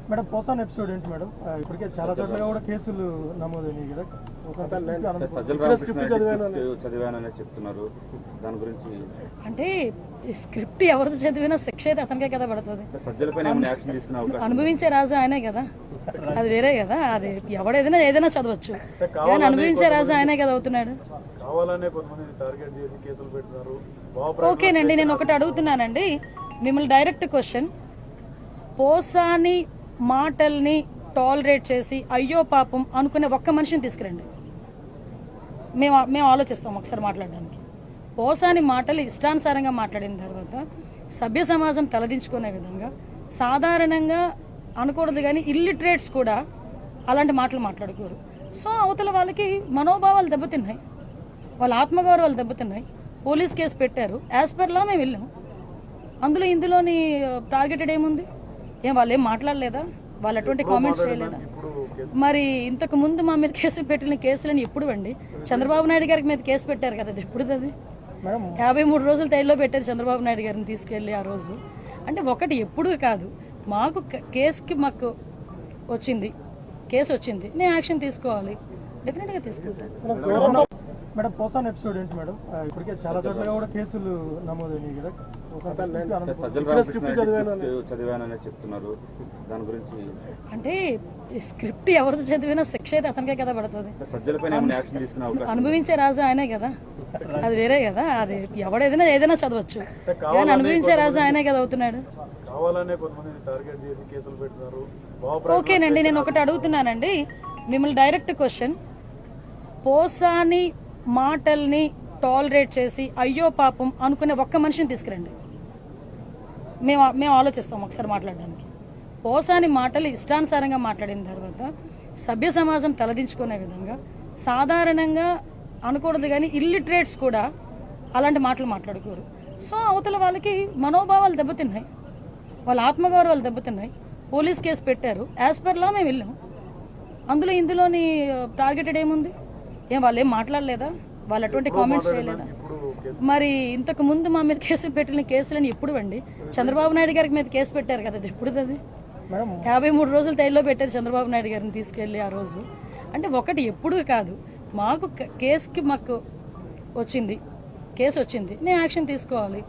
Madam పోసాన్ episode ఏంటి madam? ఇప్పటికే చాలా చోట్ల కూడా కేసులు నమోదైనాయి కదా. చదివానని చెప్తున్నారు, దాని గురించి అంటే స్క్రిప్ట్ ఎవరిది చదివినా శిక్ష అయితే అతనికే కదా పడుతుంది. అనుభవించే రాజు ఆయనే కదా, అది వేరే కదా. అది ఏదైనా చదవచ్చు, అనుభవించే రాజు ఆయనే కదా అవుతున్నాడు. ఓకేనండి, నేను ఒకటి అడుగుతున్నానండి మిమ్మల్ని, డైరెక్ట్ క్వశ్చన్. పోసాని మాటల్ని టాలరేట్ చేసి అయ్యో పాపం అనుకునే ఒక్క మనిషిని తీసుకురండి, మేము ఆలోచిస్తాం ఒకసారి మాట్లాడడానికి. పోసాని మాటలు ఇష్టానుసారంగా మాట్లాడిన తర్వాత సభ్య సమాజం తలదించుకునే విధంగా సాధారణంగా అనకూడదు, కానీ ఇల్లిటరేట్స్ కూడా అలాంటి మాటలు మాట్లాడుకోరు. సో అవతల వాళ్ళకి మనోభావాలు దెబ్బతిన్నాయి, వాళ్ళ ఆత్మగౌరవాలు దెబ్బతిన్నాయి. పోలీస్ కేసు పెట్టారు, యాజ్ పర్ లా మేము వెళ్ళాం. ఇందులోని టార్గెటెడ్ ఏముంది? వాళ్ళు ఏం మాట్లాడలేదా? వాళ్ళు అటువంటి కామెంట్స్ చేయలేదా? మరి ఇంతకు ముందు మా మీద కేసు పెట్టిన కేసులని ఎప్పుడు అండి? చంద్రబాబు నాయుడు గారికి మీద కేసు పెట్టారు కదా, అది ఎప్పుడు? అది 53 రోజులు తైల్లో పెట్టారు చంద్రబాబు నాయుడు గారిని తీసుకెళ్లి ఆ రోజు. అంటే ఒకటి ఎప్పుడు కాదు, మాకు మాకు కేసు వచ్చింది, మేము యాక్షన్ తీసుకోవాలి, డెఫినెట్ గా తీసుకుంటాం. మేడం పోసాన్ ఎపిసోడ్ ఏంటి మేడం? ఇప్పటికే చాలా చోట్ల కూడా కేసులు నమోదైనాయి కదా. చదివానని చెప్తున్నారు, దాని గురించి అంటే స్క్రిప్ట్ ఎవరిది చదివినా శిక్ష అయితే అతనికే కదా పడుతుంది. అనుభవించే రాజు ఆయనే కదా, అది వేరే కదా. అది ఏదైనా చదవచ్చు, అనుభవించే రాజు ఆయనే కదా అవుతున్నాడు. ఓకేనండి, నేను ఒకటి అడుగుతున్నానండి మిమ్మల్ని, డైరెక్ట్ క్వశ్చన్. పోసాని మాటల్ని టాలరేట్ చేసి అయ్యో పాపం అనుకునే ఒక్క మనిషిని తీసుకురండి, మేము ఆలోచిస్తాం ఒకసారి మాట్లాడడానికి. పోసాని మాటలు ఇష్టానుసారంగా మాట్లాడిన తర్వాత సభ్య సమాజం తలదించుకునే విధంగా సాధారణంగా అనకూడదు, కానీ ఇల్లిటరేట్స్ కూడా అలాంటి మాటలు మాట్లాడుకోరు. సో అవతల వాళ్ళకి మనోభావాలు దెబ్బతిన్నాయి, వాళ్ళ ఆత్మగౌరవాలు దెబ్బతిన్నాయి. పోలీస్ కేసు పెట్టారు, యాజ్ పర్ లా మేము వెళ్ళాం. ఇందులోని టార్గెటెడ్ ఏముంది? వాళ్ళు ఏం మాట్లాడలేదా? వాళ్ళు అటువంటి కామెంట్స్ చేయలేదా? మరి ఇంతకు ముందు మా మీద కేసు పెట్టిన కేసులని ఎప్పుడు అండి? చంద్రబాబు నాయుడు గారికి మీద కేసు పెట్టారు కదా, అది ఎప్పుడు? అది 53 రోజులు తైల్లో పెట్టారు చంద్రబాబు నాయుడు గారిని తీసుకెళ్లి ఆ రోజు. అంటే ఒకటి ఎప్పుడు కాదు, మాకు కేసు వచ్చింది, మేము యాక్షన్ తీసుకోవాలి,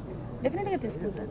డెఫినెట్ గా తీసుకుంటాం.